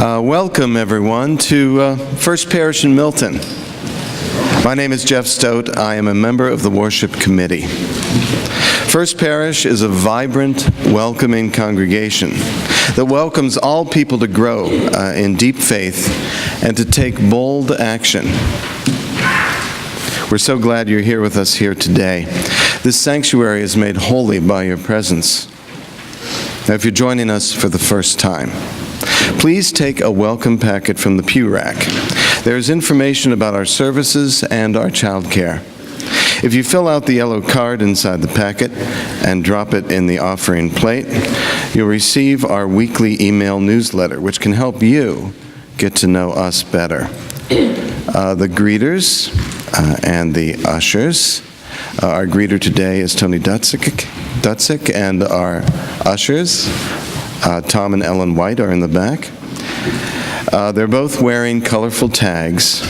Welcome, everyone, to First Parish in Milton. My name is Jeff Stout. I am a member of the Worship Committee. First Parish is a vibrant, welcoming congregation that welcomes all people to grow in deep faith and to take bold action. We're so glad you're here with us here today. This sanctuary is made holy by your presence. Now, if you're joining us for the first time, please take a welcome packet from the pew rack. There's information about our services and our child care. If you fill out the yellow card inside the packet and drop it in the offering plate, you'll receive our weekly email newsletter, which can help you get to know us better. The greeters and the ushers. Our greeter today is Tony Dutzik, and our ushers, Tom and Ellen White, are in the back. They're both wearing colorful tags,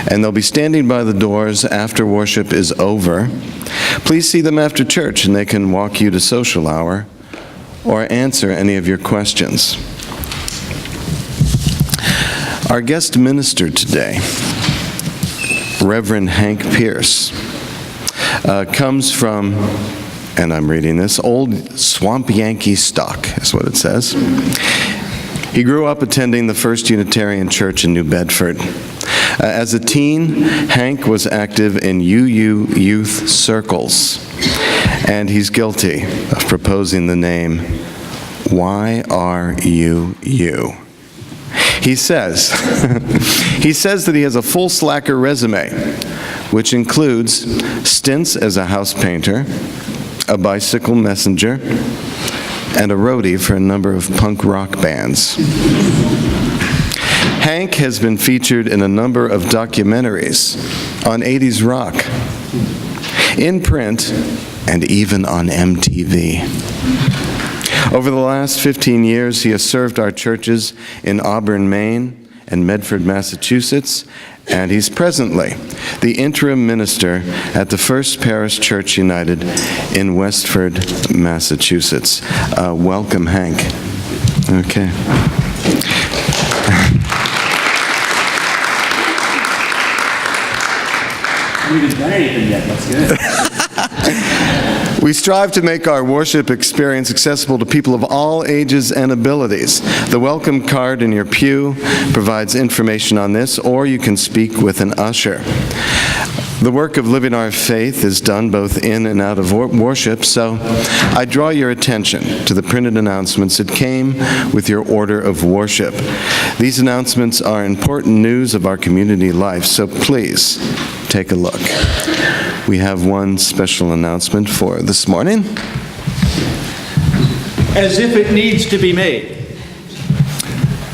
and they'll be standing by the doors after worship is over. Please see them after church, and they can walk you to social hour or answer any of your questions. Our guest minister today, Reverend Hank Pierce, comes from, and I'm reading this, old Swamp Yankee stock, is what it says. He grew up attending the First Unitarian Church in New Bedford. As a teen, Hank was active in UU youth circles, and he's guilty of proposing the name YRUU. He says that he has a full slacker resume, which includes stints as a house painter, a bicycle messenger, and a roadie for a number of punk rock bands. Hank has been featured in a number of documentaries on 80s rock, in print, and even on MTV. Over the last 15 years, he has served our churches in Auburn, Maine, and Medford, Massachusetts, and he's presently the interim minister at the First Parish Church United in Westford, Massachusetts. Welcome, Hank. Okay. We haven't done anything yet, that's good. We strive to make our worship experience accessible to people of all ages and abilities. The welcome card in your pew provides information on this, or you can speak with an usher. The work of living our faith is done both in and out of worship, so I draw your attention to the printed announcements that came with your order of worship. These announcements are important news of our community life, so please take a look. We have one special announcement for this morning. As if it needs to be made.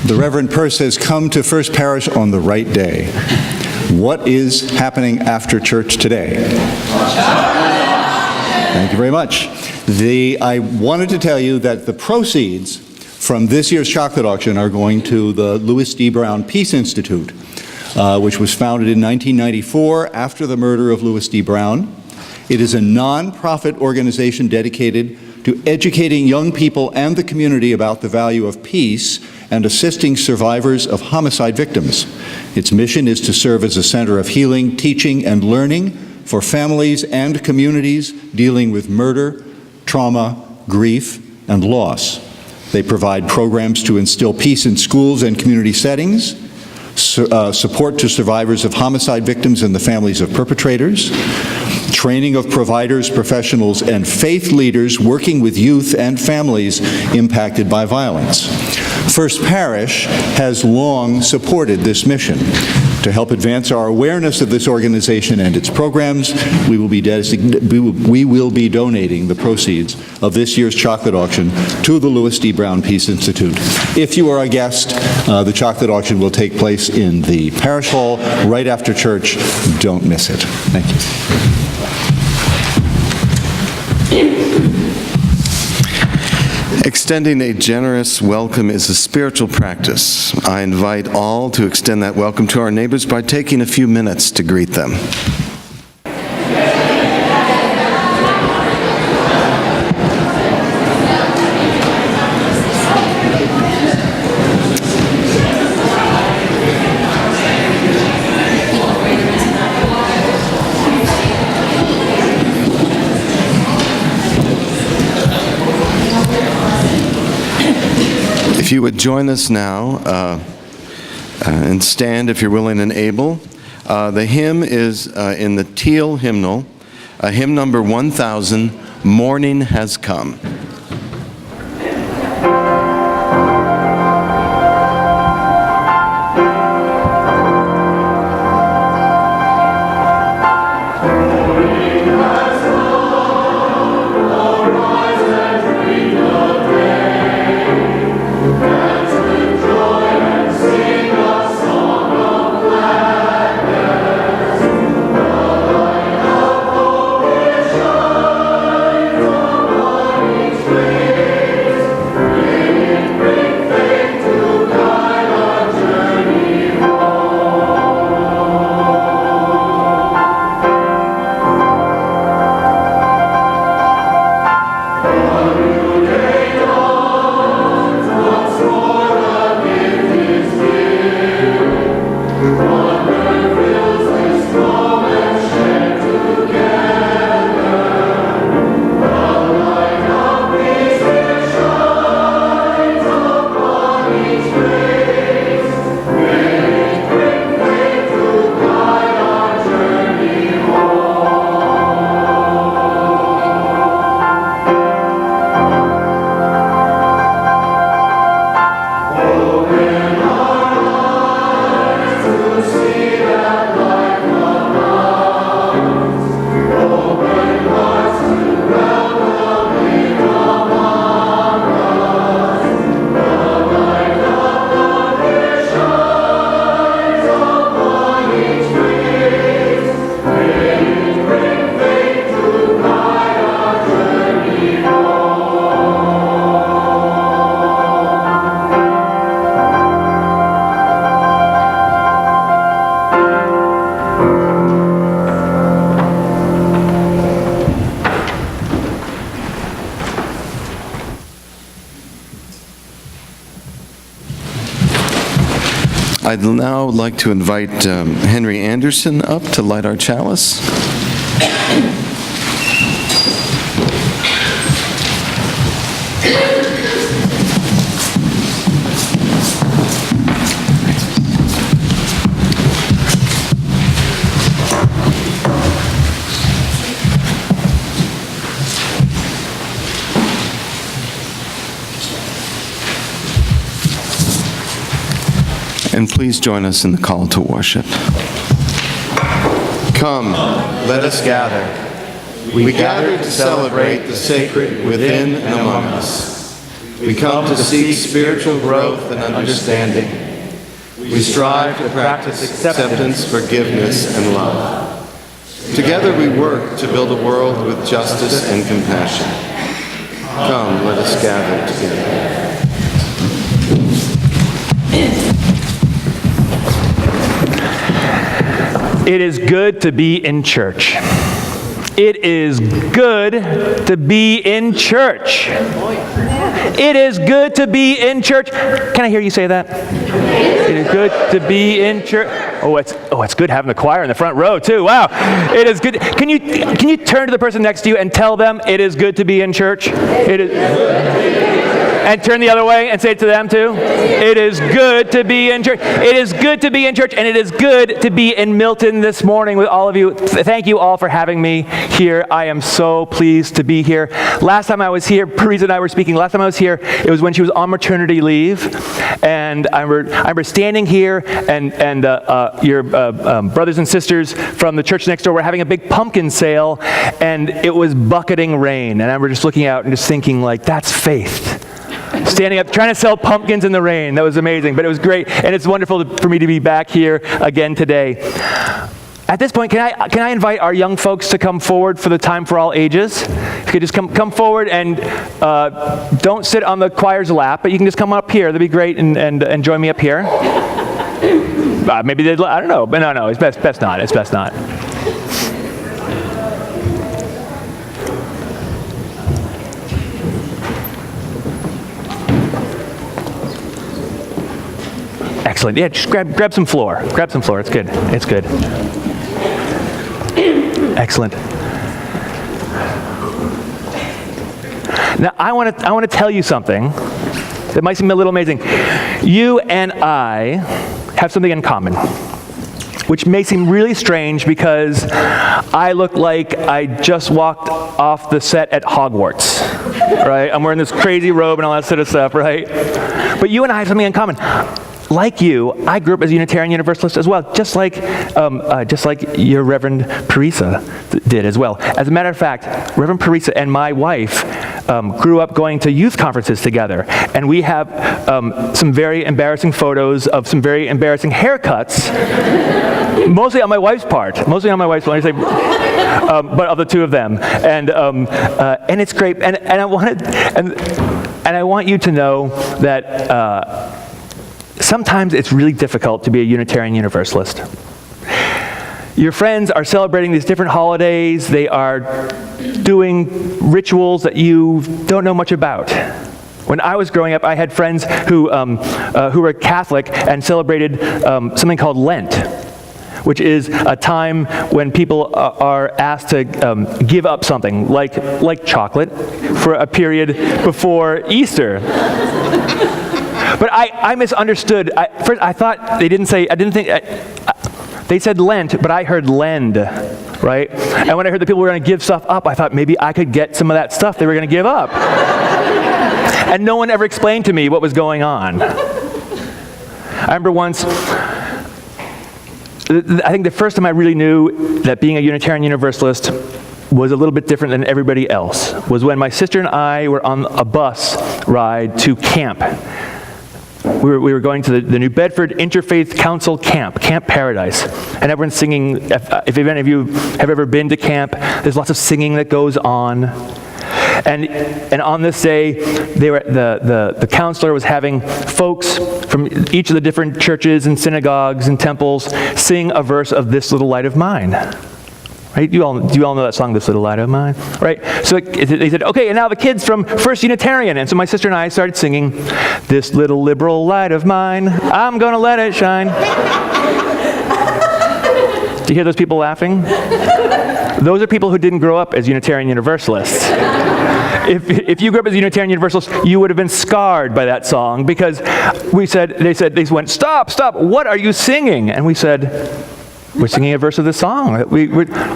The Reverend Pierce has come to First Parish on the right day. What is happening after church today? Thank you very much. I wanted to tell you that the proceeds from this year's chocolate auction are going to the Louis D. Brown Peace Institute, which was founded in 1994 after the murder of Louis D. Brown. It is a non-profit organization dedicated to educating young people and the community about the value of peace and assisting survivors of homicide victims. Its mission is to serve as a center of healing, teaching, and learning for families and communities dealing with murder, trauma, grief, and loss. They provide programs to instill peace in schools and community settings, support to survivors of homicide victims and the families of perpetrators, training of providers, professionals, and faith leaders working with youth and families impacted by violence. First Parish has long supported this mission. To help advance our awareness of this organization and its programs, we will be donating the proceeds of this year's chocolate auction to the Louis D. Brown Peace Institute. If you are a guest, the chocolate auction will take place in the parish hall right after church. Don't miss it. Thank you. Extending a generous welcome is a spiritual practice. I invite all to extend that welcome to our neighbors by taking a few minutes to greet them. If you would join us now and stand if you're willing and able. The hymn is in the Teal hymnal, hymn number 1000, Morning Has Come. I'd now like to invite Henry Anderson up to light our chalice. And please join us in the call to worship. Come, let us gather. We gather to celebrate the sacred within and among us. We come to seek spiritual growth and understanding. We strive to practice acceptance, forgiveness, and love. Together we work to build a world with justice and compassion. Come, let us gather together. It is good to be in church. It is good to be in church. It is good to be in church. Can I hear you say that? It is good to be in church. Oh, it's good having the choir in the front row too. Wow. It is good. Can you turn to the person next to you and tell them it is good to be in church? It is. And turn the other way and say it to them too. It is good to be in church. It is good to be in church, and it is good to be in Milton this morning with all of you. Thank you all for having me here. I am so pleased to be here. Last time I was here, Parish and I were speaking. Last time I was here, it was when she was on maternity leave, and I remember standing here, and your brothers and sisters from the church next door were having a big pumpkin sale, and it was bucketing rain, and I remember just looking out and just thinking, like, that's faith. Standing up, trying to sell pumpkins in the rain. That was amazing, but it was great, and it's wonderful for me to be back here again today. At this point, can I invite our young folks to come forward for the time for all ages? If you could just come forward and don't sit on the choir's lap, but you can just come up here. That'd be great, and join me up here. Maybe they'd, I don't know, but no, it's best not. It's best not. Excellent. Yeah, just grab some floor. Grab some floor. It's good. It's good. Excellent. Now, I want to tell you something that might seem a little amazing. You and I have something in common, which may seem really strange because I look like I just walked off the set at Hogwarts, right? I'm wearing this crazy robe and all that sort of stuff, right? But you and I have something in common. Like you, I grew up as a Unitarian Universalist as well, just like your Reverend Parisa did as well. As a matter of fact, Reverend Parisa and my wife grew up going to youth conferences together, and we have some very embarrassing photos of some very embarrassing haircuts, mostly on my wife's part. I say, but of the two of them, and it's great. And I want you to know that. Sometimes it's really difficult to be a Unitarian Universalist. Your friends are celebrating these different holidays. They are doing rituals that you don't know much about. When I was growing up, I had friends who were Catholic and celebrated something called Lent, which is a time when people are asked to give up something, like chocolate, for a period before Easter. But I misunderstood. First, I thought they said Lent, but I heard lend, right? And when I heard that people were going to give stuff up, I thought maybe I could get some of that stuff they were going to give up. And no one ever explained to me what was going on. I remember once, I think the first time I really knew that being a Unitarian Universalist was a little bit different than everybody else, was when my sister and I were on a bus ride to camp. We were going to the New Bedford Interfaith Council Camp Paradise, and everyone's singing. If any of you have ever been to camp, there's lots of singing that goes on. And on this day, the counselor was having folks from each of the different churches and synagogues and temples sing a verse of "This Little Light of Mine." Right? Do you all know that song, "This Little Light of Mine"? Right? So they said, okay, and now the kids from First Unitarian. And so my sister and I started singing, "This little liberal light of mine, I'm gonna let it shine." Do you hear those people laughing? Those are people who didn't grow up as Unitarian Universalists. If you grew up as a Unitarian Universalist, you would have been scarred by that song, because they went, stop, what are you singing? And we said, we're singing a verse of the song.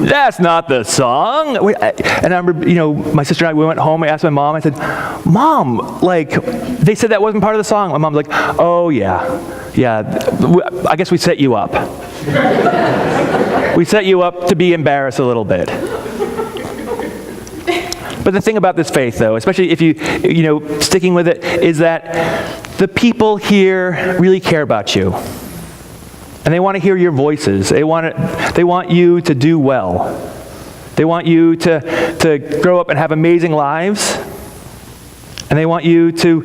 That's not the song. And I remember, my sister and I, we went home, I asked my mom, I said, Mom, they said that wasn't part of the song. My mom's like, oh yeah, I guess we set you up. We set you up to be embarrassed a little bit. But the thing about this faith, though, especially if you sticking with it, is that the people here really care about you. And they want to hear your voices. They want you to do well. They want you to grow up and have amazing lives. And they want you to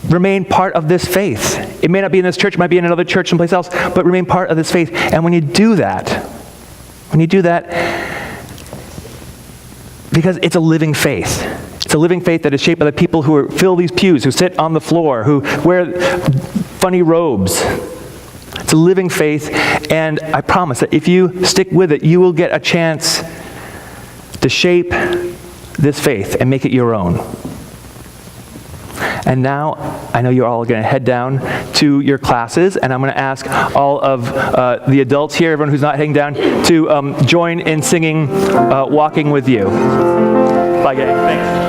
remain part of this faith. It may not be in this church, it might be in another church someplace else, but remain part of this faith. And when you do that, because it's a living faith. It's a living faith that is shaped by the people who fill these pews, who sit on the floor, who wear funny robes. It's a living faith, and I promise that if you stick with it, you will get a chance to shape this faith and make it your own. And now, I know you're all going to head down to your classes, and I'm going to ask all of the adults here, everyone who's not heading down, to join in singing Walking With You. Bye, gang. Thanks.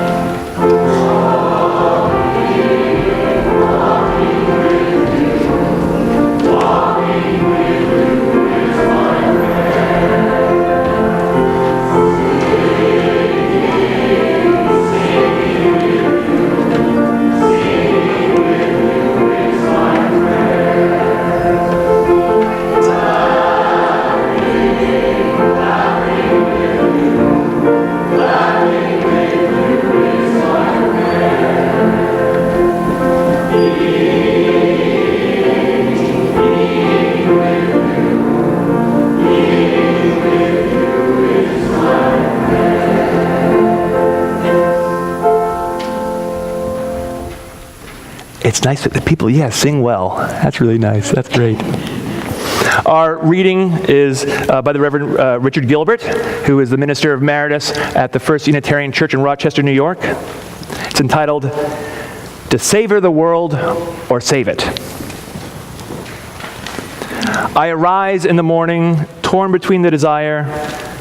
It's nice that the people, sing well. That's really nice. That's great. Our reading is by the Reverend Richard Gilbert, who is the minister of Emeritus at the First Unitarian Church in Rochester, New York. It's entitled, To savor the world or save it. I arise in the morning, torn between the desire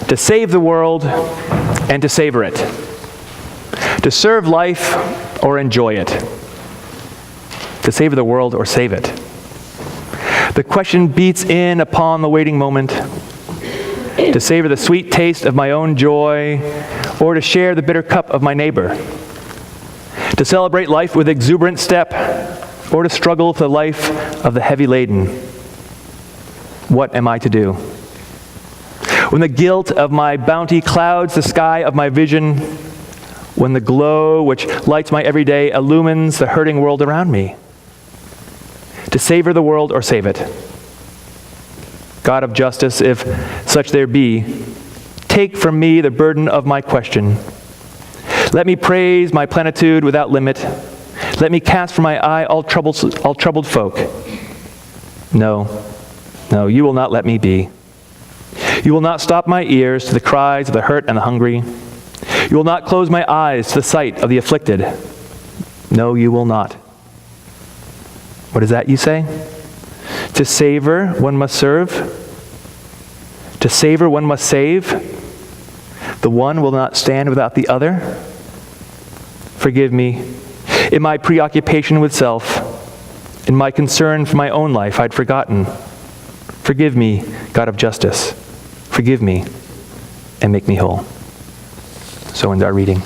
to save the world and to savor it. To serve life or enjoy it. To savor the world or save it. The question beats in upon the waiting moment. To savor the sweet taste of my own joy or to share the bitter cup of my neighbor. To celebrate life with exuberant step, or to struggle with the life of the heavy laden. What am I to do? When the guilt of my bounty clouds the sky of my vision, when the glow which lights my everyday illumines the hurting world around me. To savor the world or save it. God of justice, if such there be, take from me the burden of my question. Let me praise my plenitude without limit. Let me cast from my eye all troubled folk. No, you will not let me be. You will not stop my ears to the cries of the hurt and the hungry. You will not close my eyes to the sight of the afflicted. No, you will not. What is that you say? To savor, one must serve. To savor, one must save. The one will not stand without the other. Forgive me. In my preoccupation with self, in my concern for my own life, I'd forgotten. Forgive me, God of justice. Forgive me and make me whole. So ends our reading.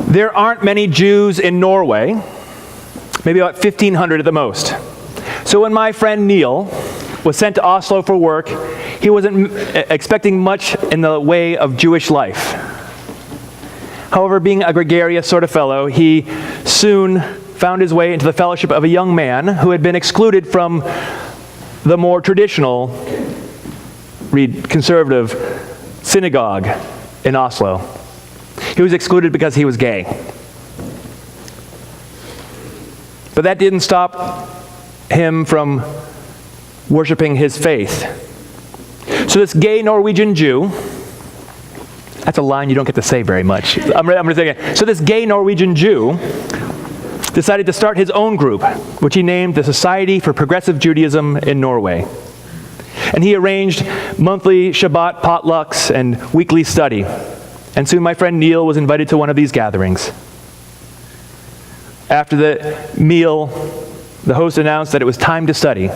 There aren't many Jews in Norway, maybe about 1,500 at the most. So when my friend Neil was sent to Oslo for work, he wasn't expecting much in the way of Jewish life. However, being a gregarious sort of fellow, he soon found his way into the fellowship of a young man who had been excluded from the more traditional, conservative synagogue in Oslo. He was excluded because he was gay. But that didn't stop him from worshiping his faith. So this gay Norwegian Jew, that's a line you don't get to say very much. I'm going to say it again. So this gay Norwegian Jew decided to start his own group, which he named the Society for Progressive Judaism in Norway. And he arranged monthly Shabbat potlucks and weekly study. And soon my friend Neil was invited to one of these gatherings. After the meal, the host announced that it was time to study.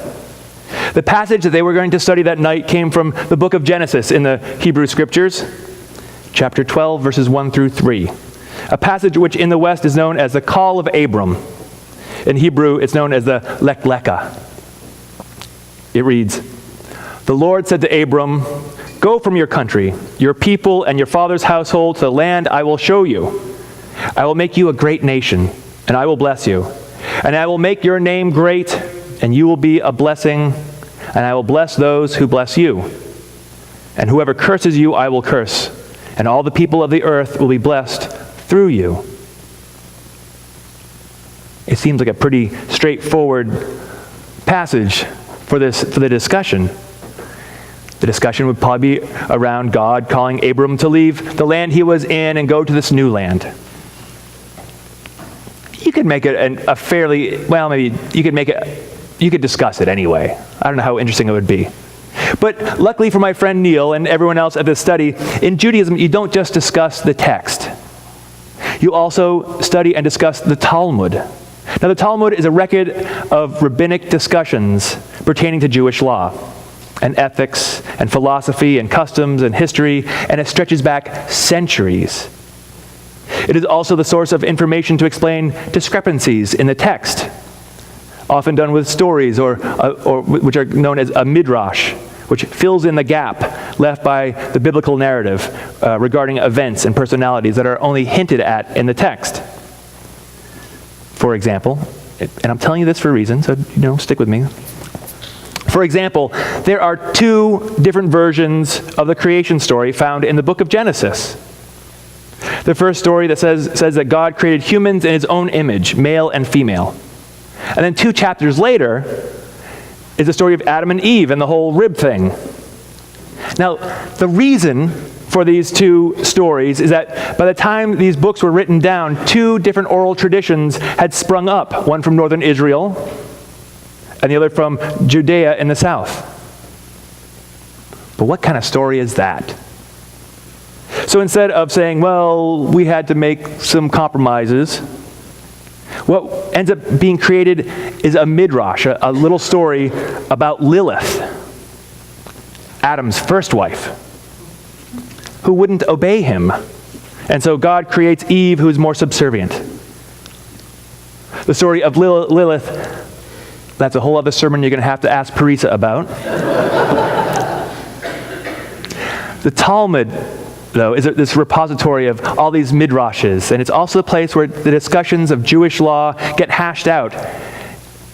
The passage that they were going to study that night came from the book of Genesis in the Hebrew Scriptures, chapter 12, verses 1 through 3. A passage which in the West is known as the Call of Abram. In Hebrew, it's known as the Lech Lecha. It reads, "The Lord said to Abram, 'Go from your country, your people, and your father's household to the land I will show you. I will make you a great nation, and I will bless you. And I will make your name great, and you will be a blessing, and I will bless those who bless you. And whoever curses you, I will curse, and all the people of the earth will be blessed through you.'" It seems like a pretty straightforward passage for the discussion. The discussion would probably be around God calling Abram to leave the land he was in and go to this new land. You could make it a fairly, well, maybe you could discuss it anyway. I don't know how interesting it would be. But luckily for my friend Neil and everyone else at this study, in Judaism, you don't just discuss the text. You also study and discuss the Talmud. Now, the Talmud is a record of rabbinic discussions pertaining to Jewish law and ethics and philosophy and customs and history, and it stretches back centuries. It is also the source of information to explain discrepancies in the text, often done with stories or which are known as a midrash, which fills in the gap left by the biblical narrative regarding events and personalities that are only hinted at in the text. For example, and I'm telling you this for a reason, so stick with me. For example, there are two different versions of the creation story found in the book of Genesis. The first story that says that God created humans in his own image, male and female. And then 2 chapters later is the story of Adam and Eve and the whole rib thing. Now, the reason for these two stories is that by the time these books were written down, 2 different oral traditions had sprung up, one from northern Israel and the other from Judea in the south. But what kind of story is that? So instead of saying, well, we had to make some compromises, what ends up being created is a midrash, a little story about Lilith, Adam's first wife, who wouldn't obey him. And so God creates Eve, who is more subservient. The story of Lilith, that's a whole other sermon you're going to have to ask Parish about. The Talmud, though, is this repository of all these midrashes, and it's also the place where the discussions of Jewish law get hashed out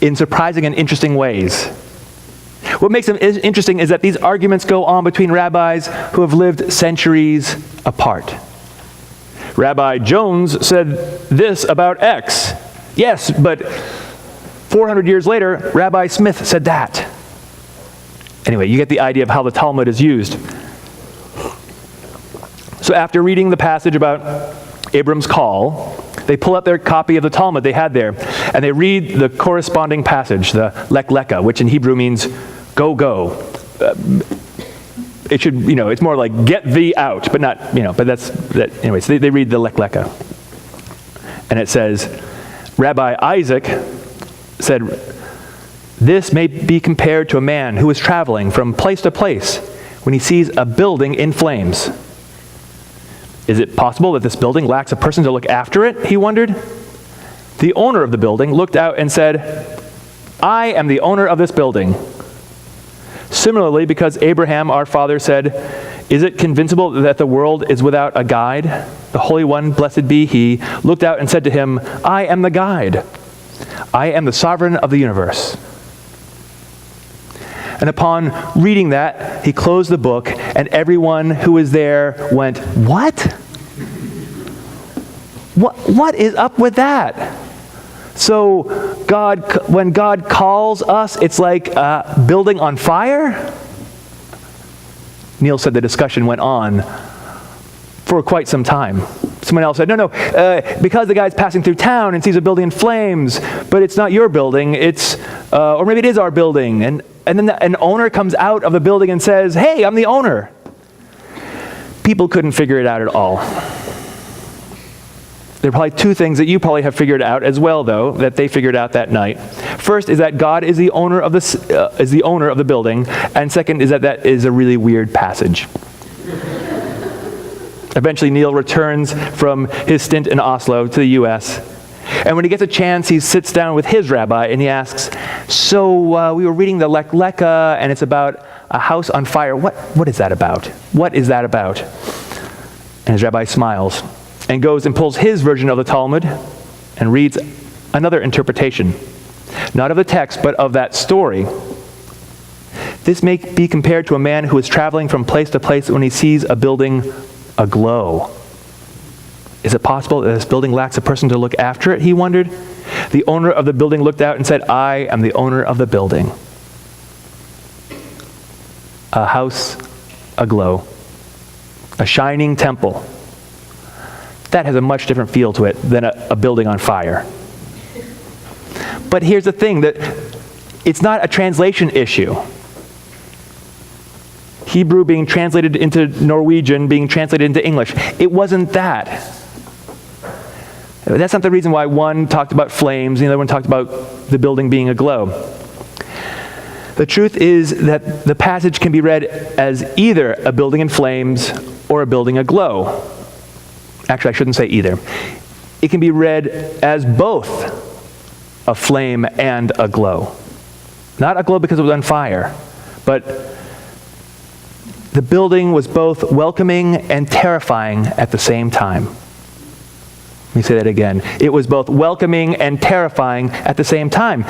in surprising and interesting ways. What makes them interesting is that these arguments go on between rabbis who have lived centuries apart. Rabbi Jones said this about X. Yes, but 400 years later, Rabbi Smith said that. Anyway, you get the idea of how the Talmud is used. So after reading the passage about Abram's call, they pull out their copy of the Talmud they had there, and they read the corresponding passage, the Lek Leka, which in Hebrew means go, go. It should, it's more like get thee out, but not, but that's, anyway, so they read the Lek Leka. And it says, Rabbi Isaac said, this may be compared to a man who is traveling from place to place when he sees a building in flames. Is it possible that this building lacks a person to look after it? He wondered. The owner of the building looked out and said, I am the owner of this building. Similarly, because Abraham, our father, said, is it convincible that the world is without a guide? The Holy One, blessed be He, looked out and said to him, I am the guide. I am the sovereign of the universe. And upon reading that, he closed the book, and everyone who was there went, What? What is up with that? So when God calls us, it's like building on fire? Neil said the discussion went on for quite some time. Someone else said, no, because the guy's passing through town and sees a building in flames, but it's not your building, or maybe it is our building. And then an owner comes out of the building and says, hey, I'm the owner. People couldn't figure it out at all. There are probably two things that you probably have figured out as well, though, that they figured out that night. First is that God is the owner of the building, and second is that is a really weird passage. Eventually, Neil returns from his stint in Oslo to the U.S., and when he gets a chance, he sits down with his rabbi and he asks, so we were reading the Lek Leka, and it's about a house on fire. What is that about? What is that about? And his rabbi smiles and goes and pulls his version of the Talmud and reads another interpretation, not of the text, but of that story. This may be compared to a man who is traveling from place to place when he sees a building aglow. Is it possible that this building lacks a person to look after it? He wondered. The owner of the building looked out and said, I am the owner of the building. A house aglow. A shining temple. That has a much different feel to it than a building on fire. But here's the thing, that it's not a translation issue. Hebrew being translated into Norwegian, being translated into English. It wasn't that. That's not the reason why one talked about flames and the other one talked about the building being aglow. The truth is that the passage can be read as either a building in flames or a building aglow. Actually, I shouldn't say either. It can be read as both a flame and a glow. Not a glow because it was on fire, but the building was both welcoming and terrifying at the same time. Let me say that again. It was both welcoming and terrifying at the same time.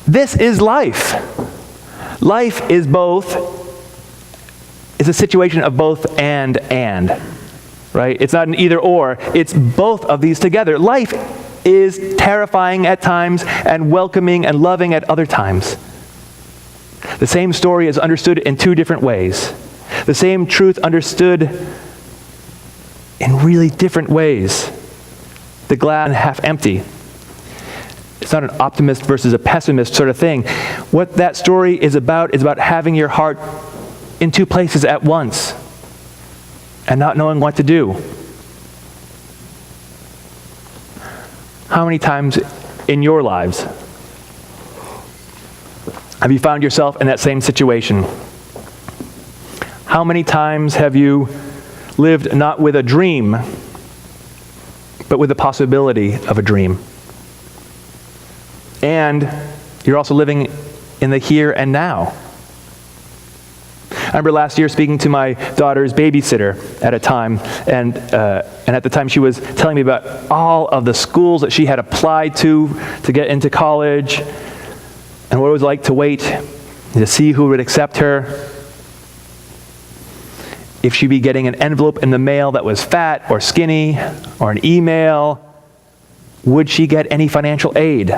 This is life. Life is a situation of both and, right? It's not an either or, it's both of these together. Life is terrifying at times and welcoming and loving at other times. The same story is understood in two different ways. The same truth understood in really different ways. The glass half empty. It's not an optimist versus a pessimist sort of thing. What that story is about having your heart in two places at once and not knowing what to do. How many times in your lives have you found yourself in that same situation? How many times have you lived not with a dream, but with the possibility of a dream? And you're also living in the here and now. remember last year speaking to my daughter's babysitter at a time, and at the time she was telling me about all of the schools that she had applied to get into college, and what it was like to wait to see who would accept her. If she'd be getting an envelope in the mail that was fat or skinny, or an email, would she get any financial aid?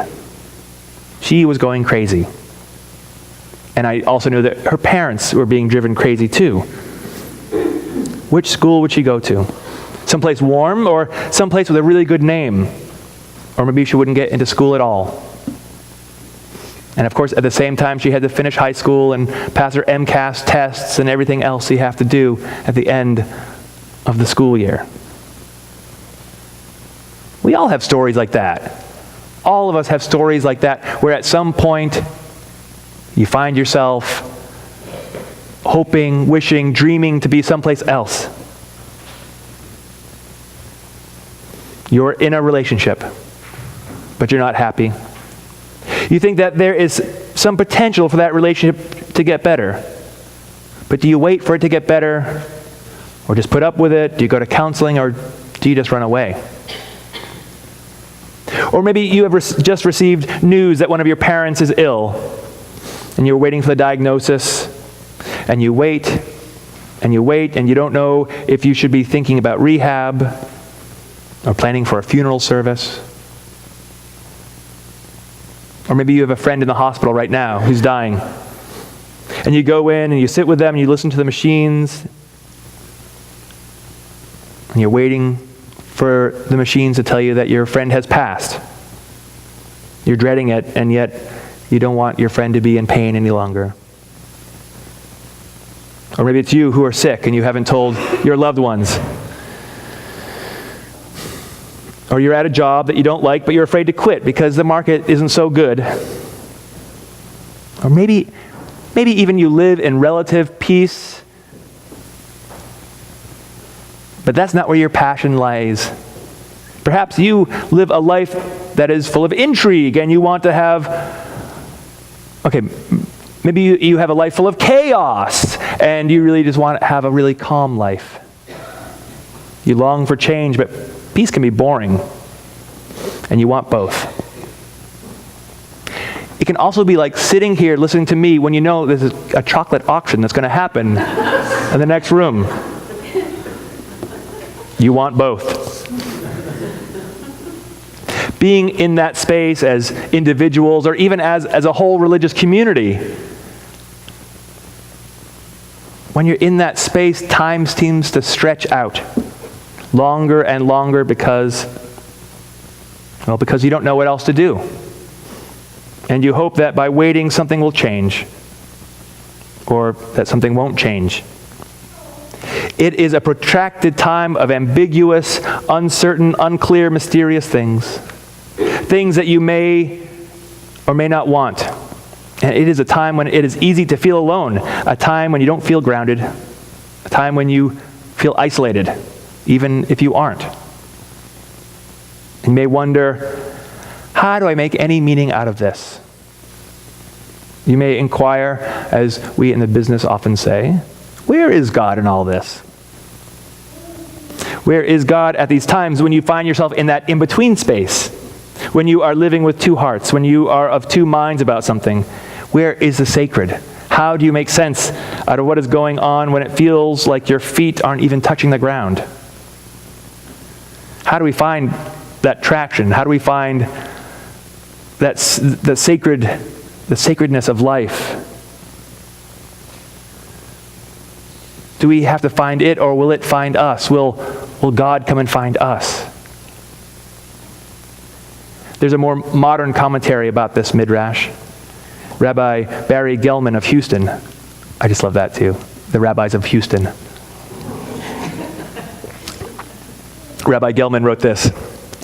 She was going crazy. And I also knew that her parents were being driven crazy too. Which school would she go to? Someplace warm or someplace with a really good name? Or maybe she wouldn't get into school at all. And of course, at the same time, she had to finish high school and pass her MCAS tests and everything else you have to do at the end of the school year. We all have stories like that. All of us have stories like that where at some point you find yourself hoping, wishing, dreaming to be someplace else. You're in a relationship, but you're not happy. You think that there is some potential for that relationship to get better. But do you wait for it to get better? Or just put up with it? Do you go to counseling? Or do you just run away? Or maybe you have just received news that one of your parents is ill, and you're waiting for the diagnosis, and you wait, and you wait, and you don't know if you should be thinking about rehab or planning for a funeral service. Or maybe you have a friend in the hospital right now who's dying, and you go in and you sit with them and you listen to the machines, and you're waiting for the machines to tell you that your friend has passed. You're dreading it, and yet you don't want your friend to be in pain any longer. Or maybe it's you who are sick and you haven't told your loved ones. Or you're at a job that you don't like, but you're afraid to quit because the market isn't so good. Or maybe even you live in relative peace, but that's not where your passion lies. Perhaps you live a life that is full of intrigue and you want to have, maybe you have a life full of chaos and you really just want to have a really calm life. You long for change, but peace can be boring, and you want both. It can also be like sitting here listening to me when you know there's a chocolate auction that's going to happen in the next room. You want both. Being in that space as individuals or even as a whole religious community, when you're in that space, time seems to stretch out longer and longer because you don't know what else to do. And you hope that by waiting something will change, or that something won't change. It is a protracted time of ambiguous, uncertain, unclear, mysterious things. Things that you may or may not want. And it is a time when it is easy to feel alone, a time when you don't feel grounded, a time when you feel isolated, even if you aren't. You may wonder, how do I make any meaning out of this? You may inquire, as we in the business often say, where is God in all this? Where is God at these times when you find yourself in that in-between space? When you are living with two hearts, when you are of two minds about something? Where is the sacred? How do you make sense out of what is going on when it feels like your feet aren't even touching the ground? How do we find that traction? How do we find that the sacredness of life? Do we have to find it, or will it find us? Will God come and find us? There's a more modern commentary about this midrash. Rabbi Barry Gelman of Houston. I just love that too. The rabbis of Houston. Rabbi Gelman wrote this.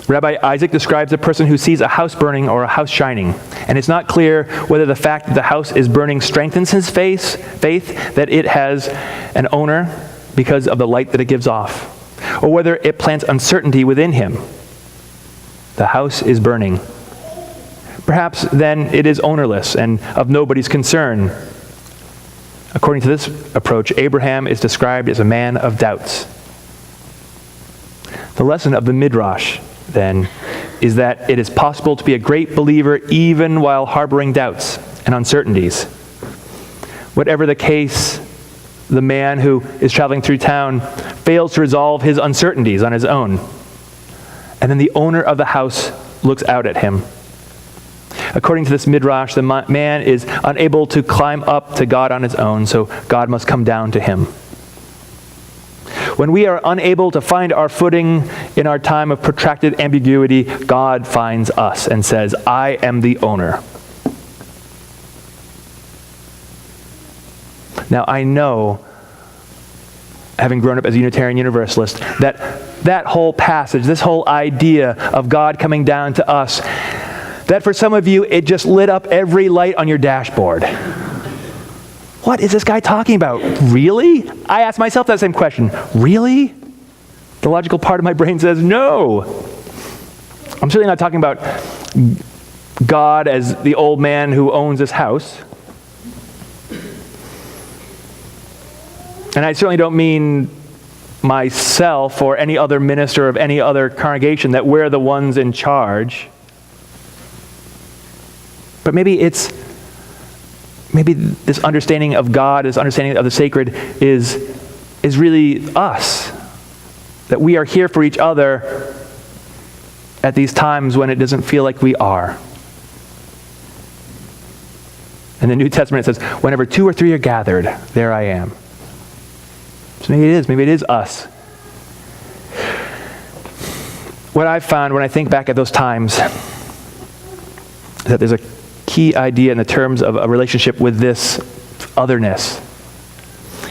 Rabbi Isaac describes a person who sees a house burning or a house shining, and it's not clear whether the fact that the house is burning strengthens his faith that it has an owner because of the light that it gives off, or whether it plants uncertainty within him. The house is burning. Perhaps then it is ownerless and of nobody's concern. According to this approach, Abraham is described as a man of doubts. The lesson of the Midrash, then, is that it is possible to be a great believer even while harboring doubts and uncertainties. Whatever the case, the man who is traveling through town fails to resolve his uncertainties on his own. And then the owner of the house looks out at him. According to this Midrash, the man is unable to climb up to God on his own, so God must come down to him. When we are unable to find our footing in our time of protracted ambiguity, God finds us and says, I am the owner. Now, I know, having grown up as a Unitarian Universalist, that whole passage, this whole idea of God coming down to us, that for some of you, it just lit up every light on your dashboard. What is this guy talking about? Really? I ask myself that same question. Really? The logical part of my brain says no. I'm certainly not talking about God as the old man who owns this house. And I certainly don't mean myself or any other minister of any other congregation, that we're the ones in charge. But maybe this understanding of God, this understanding of the sacred is really us. That we are here for each other at these times when it doesn't feel like we are. In the New Testament it says, whenever 2 or 3 are gathered, there I am. So maybe it is us. What I've found when I think back at those times is that there's a key idea in the terms of a relationship with this otherness.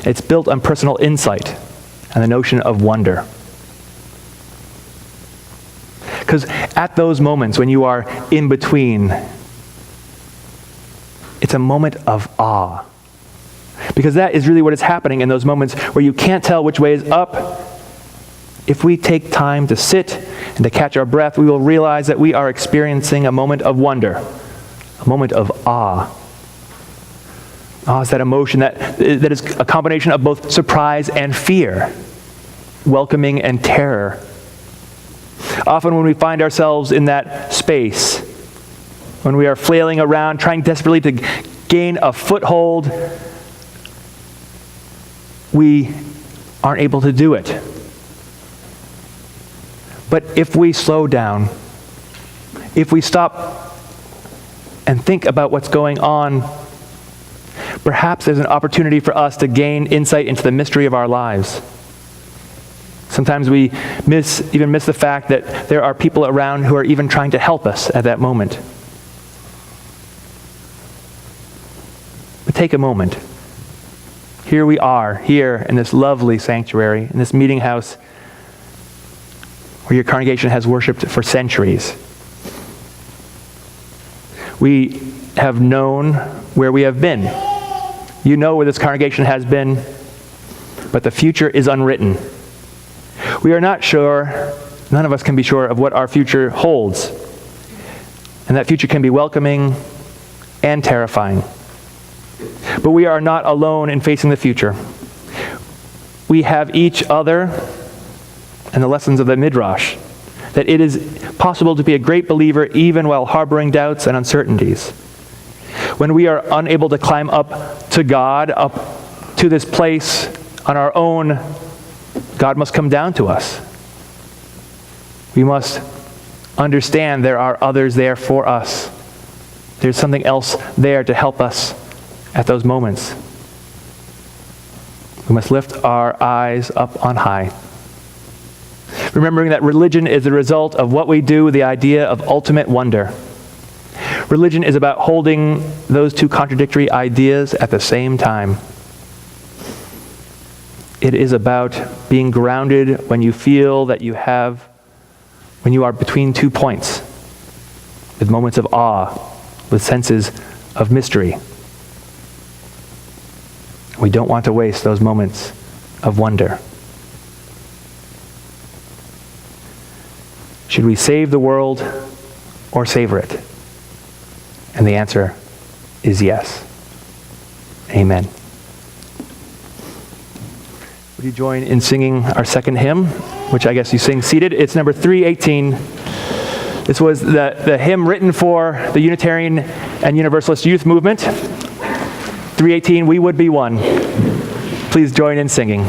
It's built on personal insight and the notion of wonder. Because at those moments when you are in between, it's a moment of awe. Because that is really what is happening in those moments where you can't tell which way is up. If we take time to sit and to catch our breath, we will realize that we are experiencing a moment of wonder, a moment of awe. Awe is that emotion that is a combination of both surprise and fear, welcoming and terror. Often when we find ourselves in that space, when we are flailing around, trying desperately to gain a foothold, we aren't able to do it. But if we slow down, if we stop and think about what's going on, perhaps there's an opportunity for us to gain insight into the mystery of our lives. Sometimes we even miss the fact that there are people around who are even trying to help us at that moment. But take a moment. Here we are, here in this lovely sanctuary, in this meeting house where your congregation has worshiped for centuries. We have known where we have been. You know where this congregation has been, but the future is unwritten. We are not sure, none of us can be sure of what our future holds. And that future can be welcoming and terrifying. But we are not alone in facing the future. We have each other and the lessons of the Midrash, that it is possible to be a great believer even while harboring doubts and uncertainties. When we are unable to climb up to God, up to this place on our own, God must come down to us. We must understand there are others there for us. There's something else there to help us at those moments. We must lift our eyes up on high, remembering that religion is the result of what we do with the idea of ultimate wonder. Religion is about holding those two contradictory ideas at the same time. It is about being grounded when you feel that when you are between 2 points, with moments of awe, with senses of mystery. We don't want to waste those moments of wonder. Should we save the world or savor it? And the answer is yes. Amen. Would you join in singing our second hymn, which I guess you sing seated? It's number 318. This was the hymn written for the Unitarian and Universalist youth movement. 318, We Would Be One. Please join in singing.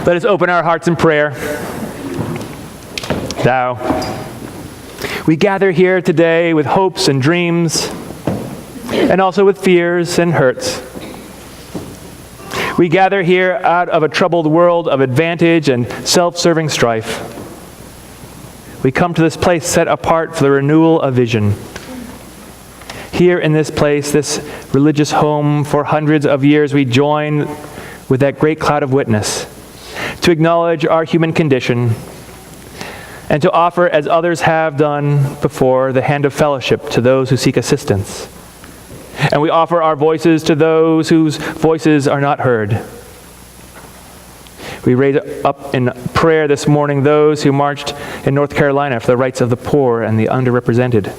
Let us open our hearts in prayer. Thou, we gather here today with hopes and dreams, and also with fears and hurts. We gather here out of a troubled world of advantage and self-serving strife. We come to this place set apart for the renewal of vision. Here in this place, this religious home for hundreds of years, we join with that great cloud of witness to acknowledge our human condition and to offer, as others have done before, the hand of fellowship to those who seek assistance. And we offer our voices to those whose voices are not heard. We raise up in prayer this morning those who marched in North Carolina for the rights of the poor and the underrepresented.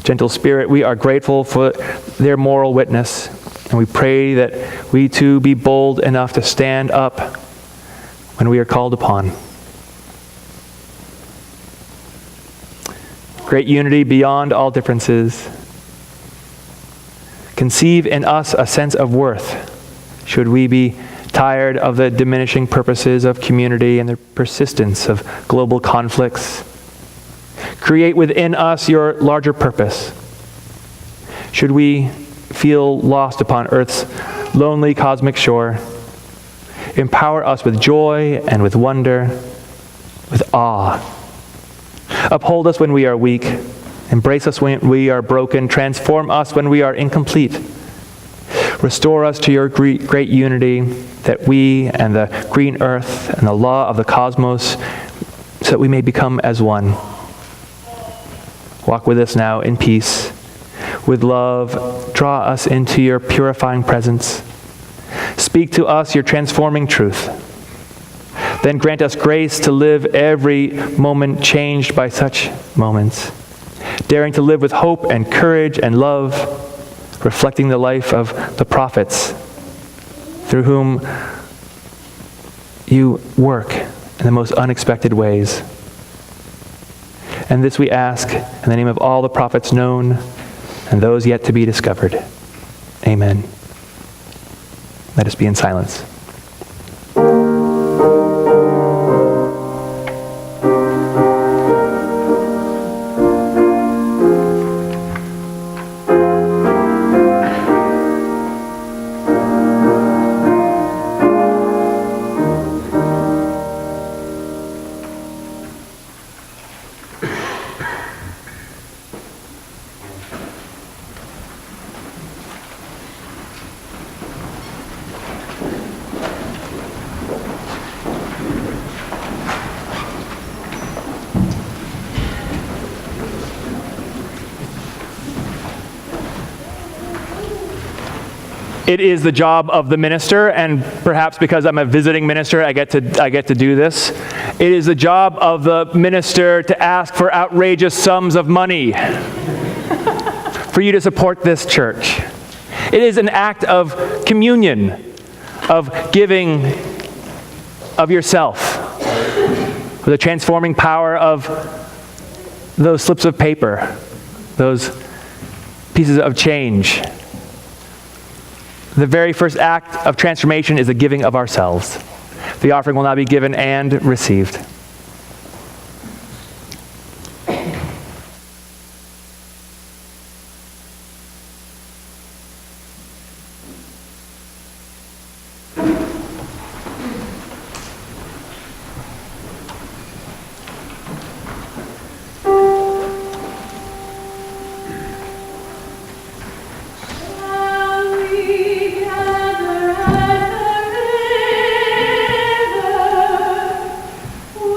Gentle Spirit, we are grateful for their moral witness, and we pray that we too be bold enough to stand up when we are called upon. Great unity beyond all differences. Conceive in us a sense of worth, should we be tired of the diminishing purposes of community and the persistence of global conflicts. Create within us your larger purpose. Should we feel lost upon Earth's lonely cosmic shore, empower us with joy and with wonder, with awe. Uphold us when we are weak. Embrace us when we are broken. Transform us when we are incomplete. Restore us to your great unity, that we and the green earth and the law of the cosmos, so that we may become as one. Walk with us now in peace. With love, draw us into your purifying presence. Speak to us your transforming truth. Then grant us grace to live every moment changed by such moments, daring to live with hope and courage and love, reflecting the life of the prophets, through whom you work in the most unexpected ways. And this we ask in the name of all the prophets known, and those yet to be discovered. Amen. Let us be in silence. It is the job of the minister, and perhaps because I'm a visiting minister, I get to do this. It is the job of the minister to ask for outrageous sums of money for you to support this church. It is an act of communion, of giving of yourself, with the transforming power of those slips of paper, those pieces of change. The very first act of transformation is the giving of ourselves. The offering will now be given and received. Where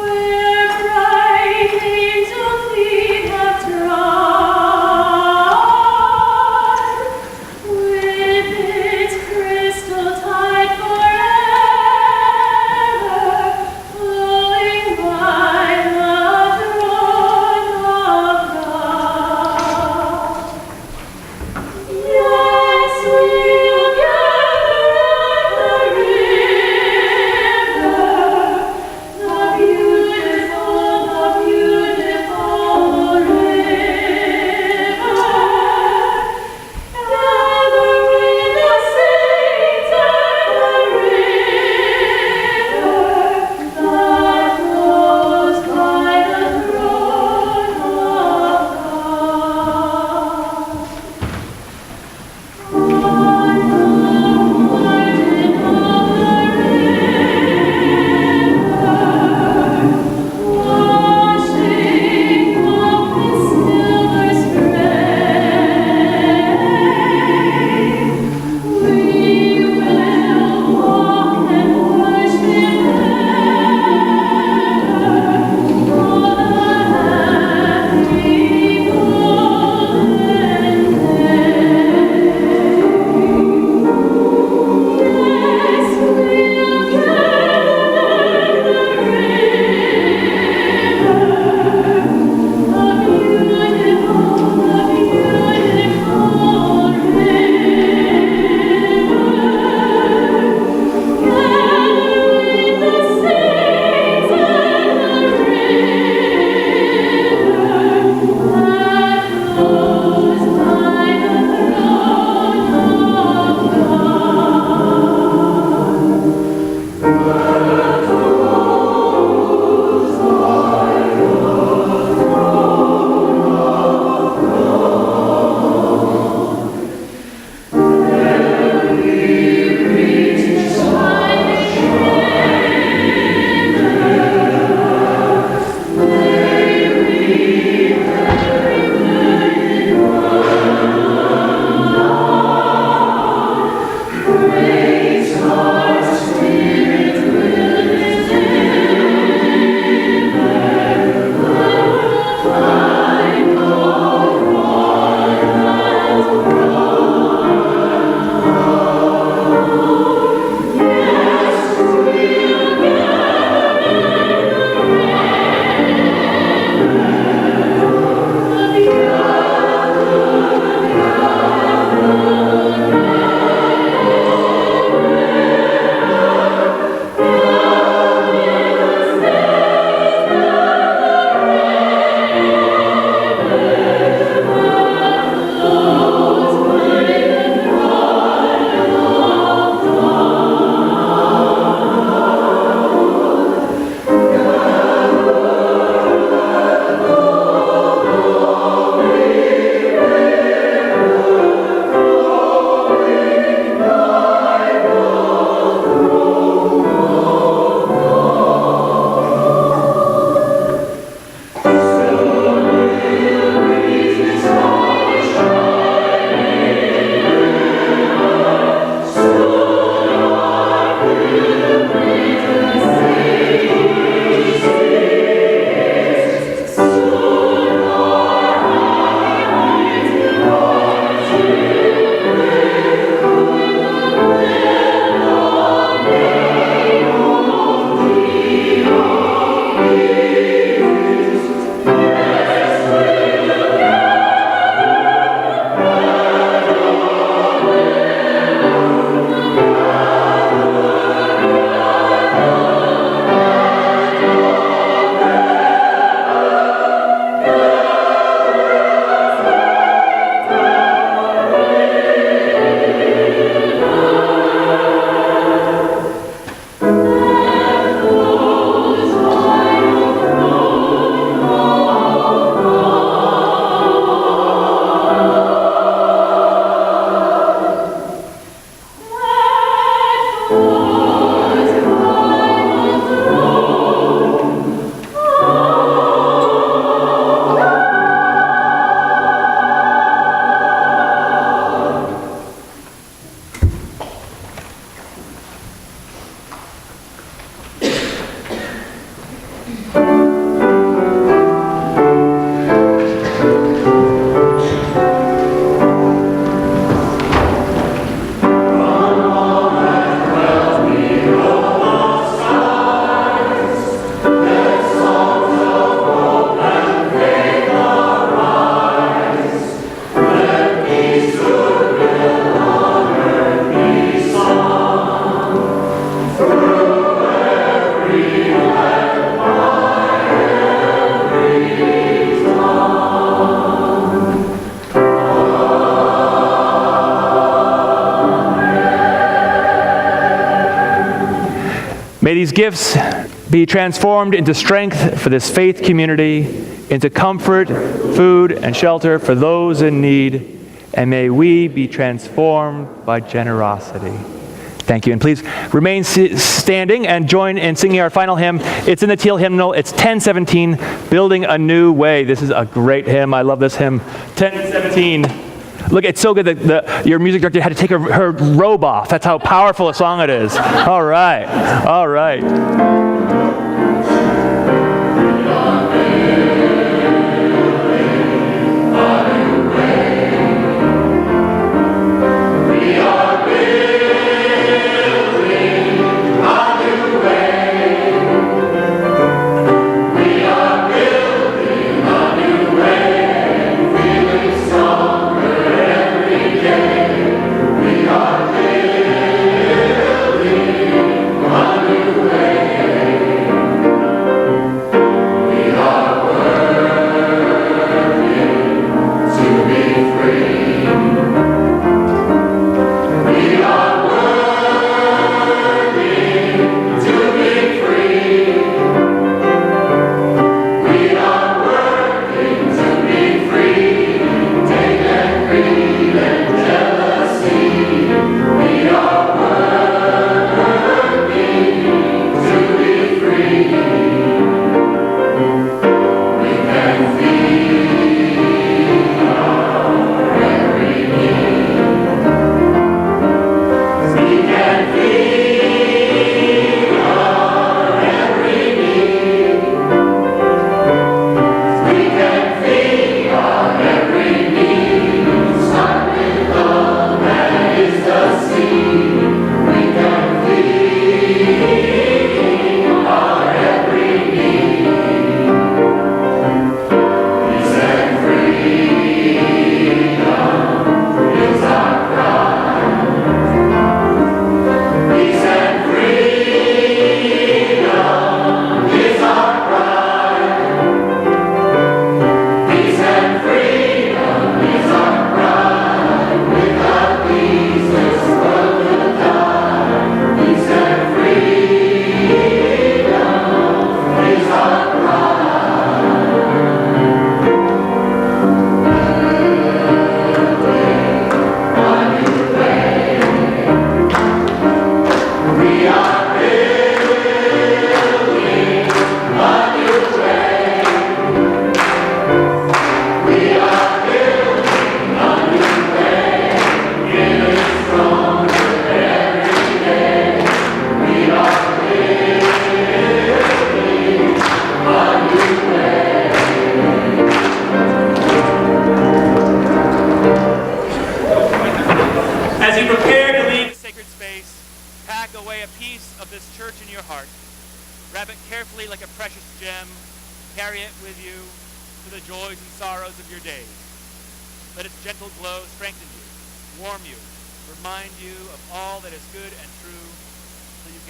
these gifts be transformed into strength for this faith community, into comfort, food, and shelter for those in need, and may we be transformed by generosity. Thank you. And please remain standing and join in singing our final hymn. It's in the teal hymnal. It's 1017, Building a New Way. This is a great hymn. I love this hymn. 1017. Look, it's so good that your music director had to take her robe off. That's how powerful a song it is. All right. All right.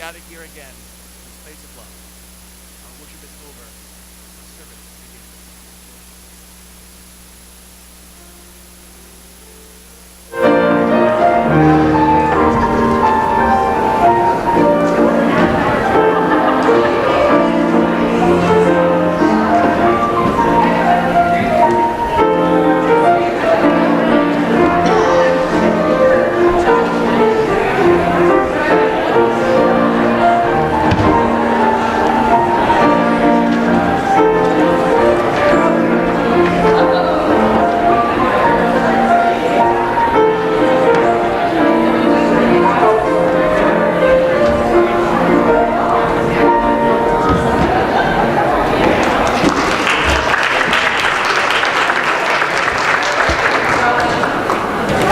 Gather here again in this place of love. Our worship is over.